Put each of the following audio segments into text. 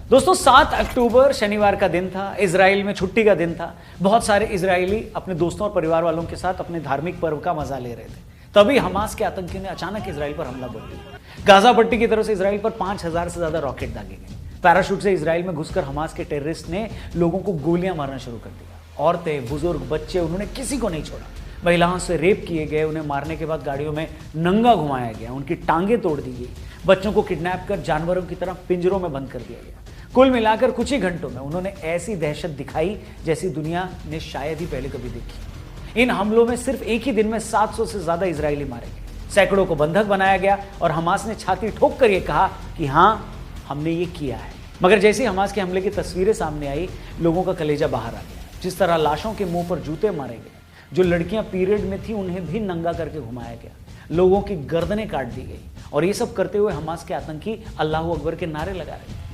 दोस्तों 7 अक्टूबर शनिवार का दिन था, इजराइल में छुट्टी का दिन था। बहुत सारे इजरायली अपने दोस्तों और परिवार वालों के साथ अपने धार्मिक पर्व का मजा ले रहे थे। तभी हमास के आतंकियों ने अचानक इजराइल पर हमला बोल दिया। गाजा पट्टी की तरफ से इजराइल पर 5000 से ज्यादा रॉकेट दागे गए। पैराशूट से इजराइल में घुसकर हमास के टेररिस्ट ने लोगों को गोलियां मारना शुरू कर दिया। औरतें, बुजुर्ग, बच्चे, उन्होंने किसी को नहीं छोड़ा। महिलाओं से रेप किए गए, उन्हें मारने के बाद गाड़ियों में नंगा घुमाया गया, उनकी टांगे तोड़ दी गई, बच्चों को किडनैप कर जानवरों की तरह पिंजरों में बंद कर दिया गया। कुल मिलाकर कुछ ही घंटों में उन्होंने ऐसी दहशत दिखाई जैसी दुनिया ने शायद ही पहले कभी देखी। इन हमलों में सिर्फ एक ही दिन में 700 से ज्यादा इजरायली मारे गए, सैकड़ों को बंधक बनाया गया और हमास ने छाती ठोक कर यह कहा कि हां, हमने ये किया है। मगर जैसे ही हमास के हमले की तस्वीरें सामने आई, लोगों का कलेजा बाहर आ गया। जिस तरह लाशों के मुंह पर जूते मारे गए, जो लड़कियां पीरियड में थी उन्हें भी नंगा करके घुमाया गया, लोगों की गर्दनें काट दी गई, और ये सब करते हुए हमास के आतंकी अल्लाहू अकबर के नारे लगा रहे।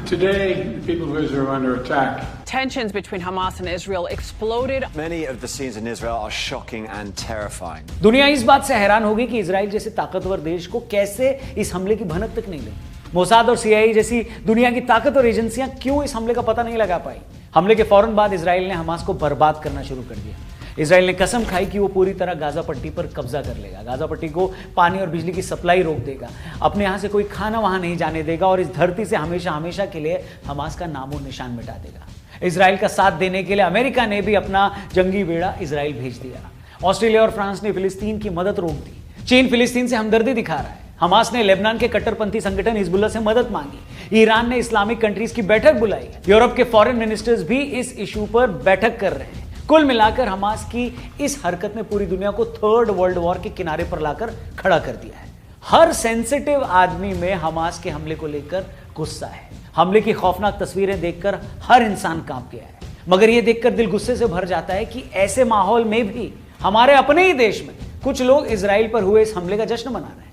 Today, the people of Israel are under attack. Tensions between Hamas and Israel exploded. Many of the scenes in Israel are shocking and terrifying. दुनिया इस बात से हैरान होगी कि इजराइल जैसे ताकतवर देश को कैसे इस हमले की भनक तक नहीं लगी। मोसाद और सीआईए जैसी दुनिया की ताकतवर एजेंसियां क्यों इस हमले का पता नहीं लगा पाई। हमले के फौरन बाद इजराइल ने हमास को बर्बाद करना शुरू कर दिया। इजराइल ने कसम खाई कि वो पूरी तरह गाजा पट्टी पर कब्जा कर लेगा, गाजा पट्टी को पानी और बिजली की सप्लाई रोक देगा, अपने यहाँ से कोई खाना वहां नहीं जाने देगा और इस धरती से हमेशा हमेशा के लिए हमास का नामो निशान मिटा देगा। इजराइल का साथ देने के लिए अमेरिका ने भी अपना जंगी बेड़ा इजराइल भेज दिया। ऑस्ट्रेलिया और फ्रांस ने फिलिस्तीन की मदद रोक दी। चीन फिलिस्तीन से हमदर्दी दिखा रहा है। हमास ने लेबनान के कट्टरपंथी संगठन हिजबुल्लाह से मदद मांगी। ईरान ने इस्लामिक कंट्रीज की बैठक बुलाई। यूरोप के फॉरेन मिनिस्टर्स भी इस इशू पर बैठक कर रहे हैं। कुल मिलाकर हमास की इस हरकत ने पूरी दुनिया को थर्ड वर्ल्ड वॉर के किनारे पर लाकर खड़ा कर दिया है। हर सेंसिटिव आदमी में हमास के हमले को लेकर गुस्सा है। हमले की खौफनाक तस्वीरें देखकर हर इंसान कांप गया है। मगर यह देखकर दिल गुस्से से भर जाता है कि ऐसे माहौल में भी हमारे अपने ही देश में कुछ लोग इजराइल पर हुए इस हमले का जश्न मना रहे हैं।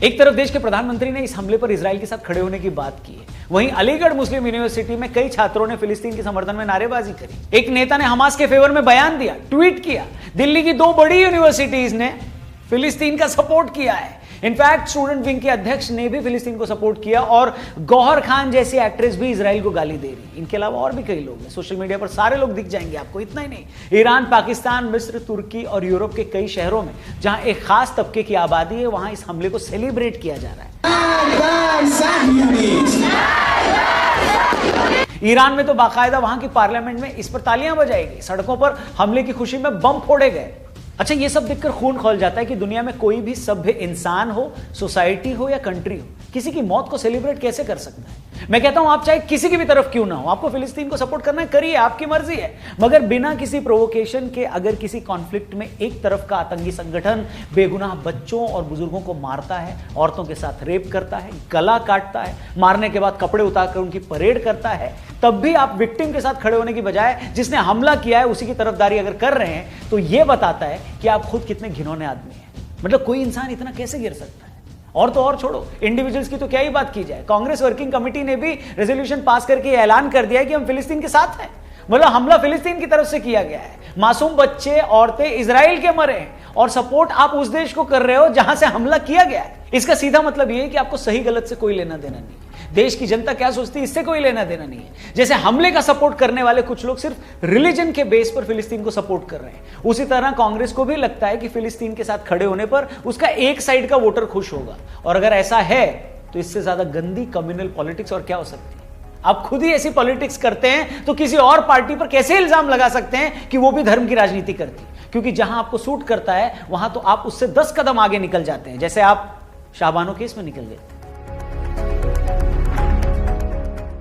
एक तरफ देश के प्रधानमंत्री ने इस हमले पर इजराइल के साथ खड़े होने की बात की है, वहीं अलीगढ़ मुस्लिम यूनिवर्सिटी में कई छात्रों ने फिलिस्तीन के समर्थन में नारेबाजी करी। एक नेता ने हमास के फेवर में बयान दिया, ट्वीट किया। दिल्ली की 2 बड़ी यूनिवर्सिटीज ने फिलिस्तीन का सपोर्ट किया है। इनफैक्ट स्टूडेंट विंग के अध्यक्ष ने भी फिलिस्तीन को सपोर्ट किया और गौहर खान जैसी एक्ट्रेस भी इजराइल को गाली दे रही। इनके अलावा और भी कई लोग हैं, सोशल मीडिया पर सारे लोग दिख जाएंगे आपको। इतना ही नहीं, ईरान, पाकिस्तान, मिस्र, तुर्की और यूरोप के कई शहरों में जहां एक खास तबके की आबादी है, वहां इस हमले को सेलिब्रेट किया जा रहा है। ईरान में तो बाकायदा वहां की पार्लियामेंट में इस पर तालियां बजाई गई, सड़कों पर हमले की खुशी में बम फोड़े गए। अच्छा, ये सब देखकर खून खौल जाता है कि दुनिया में कोई भी सभ्य इंसान हो, सोसाइटी हो या कंट्री हो, किसी की मौत को सेलिब्रेट कैसे कर सकता है। मैं कहता हूं आप चाहे किसी की भी तरफ क्यों ना हो, आपको फिलिस्तीन को सपोर्ट करना है, करिए, आपकी मर्जी है। मगर बिना किसी प्रोवोकेशन के अगर किसी कॉन्फ्लिक्ट में एक तरफ का आतंकी संगठन बेगुनाह बच्चों और बुजुर्गों को मारता है, औरतों के साथ रेप करता है, गला काटता है, मारने के बाद कपड़े उतारकर उनकी परेड करता है, तब भी आप विक्टिम के साथ खड़े होने की बजाय जिसने हमला किया है उसी की तरफदारी अगर कर रहे हैं, तो यह बताता है कि आप खुद कितने घिनौने आदमी हैं। मतलब कोई इंसान इतना कैसे गिर सकता है। और तो और छोड़ो, इंडिविजुअल्स की तो क्या ही बात की जाए। कांग्रेस वर्किंग कमेटी ने भी रेजोल्यूशन पास करके ऐलान कर दिया है कि हम फिलिस्तीन के साथ हैं। मतलब हमला फिलिस्तीन की तरफ से किया गया है, मासूम बच्चे, औरतें इजराइल के मरे हैं, और सपोर्ट आप उस देश को कर रहे हो जहां से हमला किया गया है। इसका सीधा मतलब यह है कि आपको सही गलत से कोई लेना देना नहीं है। देश की जनता क्या सोचती है, इससे कोई लेना देना नहीं है। जैसे हमले का सपोर्ट करने वाले कुछ लोग सिर्फ रिलीजन के बेस पर फिलिस्तीन को सपोर्ट कर रहे हैं, उसी तरह कांग्रेस को भी लगता है कि फिलिस्तीन के साथ खड़े होने पर उसका एक साइड का वोटर खुश होगा। और अगर ऐसा है तो इससे ज्यादा गंदी कम्युनल पॉलिटिक्स और क्या हो सकती है। आप खुद ही ऐसी पॉलिटिक्स करते हैं तो किसी और पार्टी पर कैसे इल्जाम लगा सकते हैं कि वो भी धर्म की राजनीति करती है। क्योंकि जहां आपको सूट करता है वहां तो आप उससे 10 कदम आगे निकल जाते हैं, जैसे आप शाहबानो केस में निकल गए।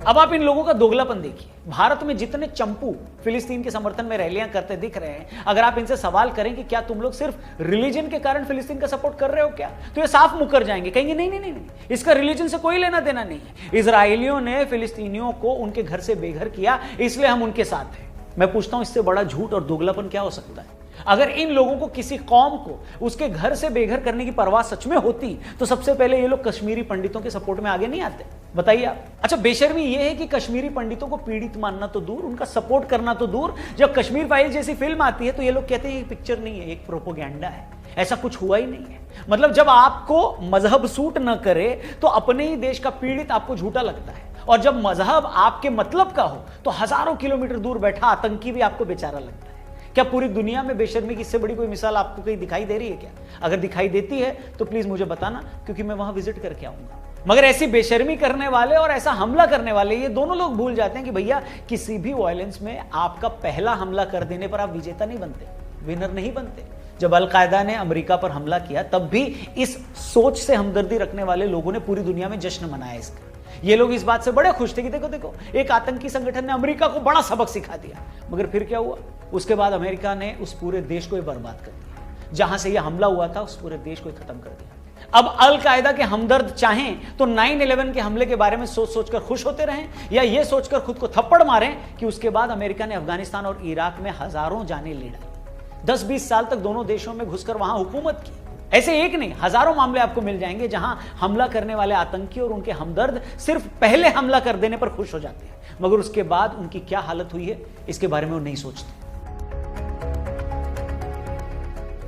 अब आप इन लोगों का दोगलापन देखिए। भारत में जितने चंपू फिलिस्तीन के समर्थन में रैलियां करते दिख रहे हैं, अगर आप इनसे सवाल करें कि क्या तुम लोग सिर्फ रिलीजन के कारण फिलिस्तीन का सपोर्ट कर रहे हो क्या, तो ये साफ मुकर जाएंगे, कहेंगे नहीं नहीं नहीं नहीं, इसका रिलीजन से कोई लेना देना नहीं है। इजरायलियों ने फिलिस्तीनियों को उनके घर से बेघर किया, इसलिए हम उनके साथ हैं। मैं पूछता हूं, इससे बड़ा झूठ और दोगलापन क्या हो सकता है। अगर इन लोगों को किसी कौम को उसके घर से बेघर करने की परवाह सच में होती तो सबसे पहले ये लोग कश्मीरी पंडितों के सपोर्ट में आगे नहीं आते। बताइए आप। अच्छा, बेशर्मी ये है कि कश्मीरी पंडितों को पीड़ित मानना तो दूर, उनका सपोर्ट करना तो दूर, जब कश्मीर फाइल जैसी फिल्म आती है तो ये लोग कहते हैं ये पिक्चर नहीं है, एक प्रोपोगेंडा है। ऐसा कुछ हुआ ही नहीं है। मतलब जब आपको मजहब सूट न करे तो अपने ही देश का पीड़ित आपको झूठा लगता है, और जब मजहब आपके मतलब का हो तो हजारों किलोमीटर दूर बैठा आतंकी भी आपको बेचारा लगता है। क्या पूरी दुनिया में बेशर्मी की इससे बड़ी कोई मिसाल आपको कहीं दिखाई दे रही है क्या? अगर दिखाई देती है तो प्लीज मुझे बताना, क्योंकि मैं वहां विजिट करके आऊंगा। मगर ऐसी बेशर्मी करने वाले और ऐसा हमला करने वाले, ये दोनों लोग भूल जाते हैं कि भैया किसी भी वायलेंस में आपका पहला हमला कर देने पर आप विजेता नहीं बनते, विनर नहीं बनते। जब अलकायदा ने अमेरिका पर हमला किया तब भी इस सोच से हमदर्दी रखने वाले लोगों ने पूरी दुनिया में जश्न मनाया इसका। ये लोग इस बात से बड़े खुश थे कि देखो देखो एक आतंकी संगठन ने अमेरिका को बड़ा सबक सिखा दिया। मगर फिर क्या हुआ? उसके बाद अमेरिका ने उस पूरे देश को बर्बाद कर दिया। जहां से यह हमला हुआ था उस पूरे देश को खत्म कर दिया। अब अलकायदा के हमदर्द चाहें तो 9/11 के हमले के बारे में सोच सोचकर खुश होते रहें, या ये सोचकर खुद को थप्पड़ मारें कि उसके बाद अमेरिका ने अफगानिस्तान और इराक में हजारों जानें ले डाली। 10-20 साल तक दोनों देशों में घुसकर वहां हुकूमत की। ऐसे एक नहीं हजारों मामले आपको मिल जाएंगे जहां हमला करने वाले आतंकी और उनके हमदर्द सिर्फ पहले हमला कर देने पर खुश हो जाते हैं, मगर उसके बाद उनकी क्या हालत हुई है इसके बारे में वो नहीं सोचते।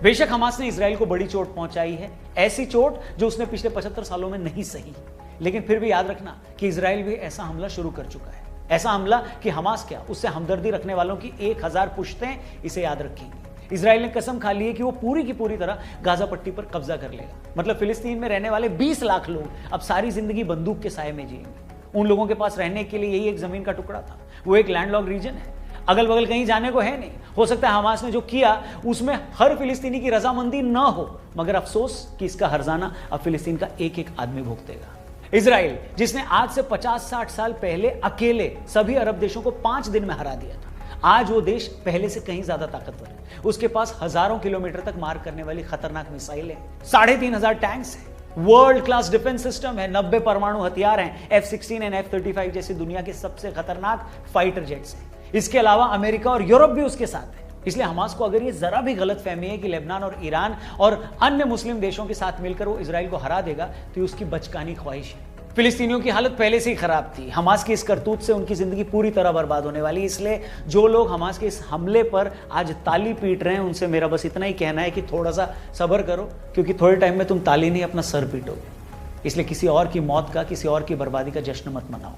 बेशक हमास ने इजराइल को बड़ी चोट पहुंचाई है, ऐसी चोट जो उसने पिछले 75 सालों में नहीं सही, लेकिन फिर भी याद रखना कि इजराइल भी ऐसा हमला शुरू कर चुका है। ऐसा हमला कि हमास क्या, उससे हमदर्दी रखने वालों की 1000 पुश्तें इसे याद रखेंगी। इजराइल ने कसम खा ली है कि वो पूरी की पूरी तरह गाजा पट्टी पर कब्जा कर लेगा। मतलब फिलिस्तीन में रहने वाले 20 लाख लोग अब सारी जिंदगी बंदूक के साए में जिएंगे। उन लोगों के पास रहने के लिए यही एक जमीन का टुकड़ा था। वो एक लैंडलॉक्ड रीजन है, अगल बगल कहीं जाने को है नहीं। हो सकता है हमास ने जो किया उसमें हर फिलिस्तीनी की रजामंदी ना हो, मगर अफसोस कि इसका हर्जाना अब फिलिस्तीन का एक एक आदमी भुगतेगा। इजराइल जिसने आज से 50-60 साल पहले अकेले सभी अरब देशों को 5 दिन में हरा दिया था, आज वो देश पहले से कहीं ज्यादा ताकतवर है। उसके पास हजारों किलोमीटर तक मार करने वाली खतरनाक मिसाइलें, 3500 टैंक्स हैं, वर्ल्ड क्लास डिफेंस सिस्टम है, 90 परमाणु हथियार हैं, F-16 और F-35 जैसी दुनिया के सबसे खतरनाक फाइटर जेट्स हैं। इसके अलावा अमेरिका और यूरोप भी उसके साथ है। इसलिए हमास को अगर ये जरा भी गलत फहमी है कि लेबनान और ईरान और अन्य मुस्लिम देशों के साथ मिलकर वो इजराइल को हरा देगा, तो ये उसकी बचकानी ख्वाहिश है। फिलिस्तीनियों की हालत पहले से ही खराब थी। हमास की इस करतूत से उनकी जिंदगी पूरी तरह बर्बाद होने वाली। इसलिए जो लोग हमास के इस हमले पर आज ताली पीट रहे हैं, उनसे मेरा बस इतना ही कहना है कि थोड़ा सा सब्र करो, क्योंकि थोड़े टाइम में तुम ताली नहीं अपना सर पीटोगे। इसलिए किसी और की मौत का, किसी और की बर्बादी का जश्न मत मनाओ।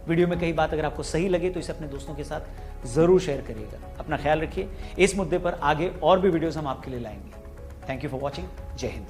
वीडियो में कई बात अगर आपको सही लगे तो इसे अपने दोस्तों के साथ जरूर शेयर करिएगा। अपना ख्याल रखिए। इस मुद्दे पर आगे और भी वीडियोस हम आपके लिए लाएंगे। Thank you for watching. जय हिंद।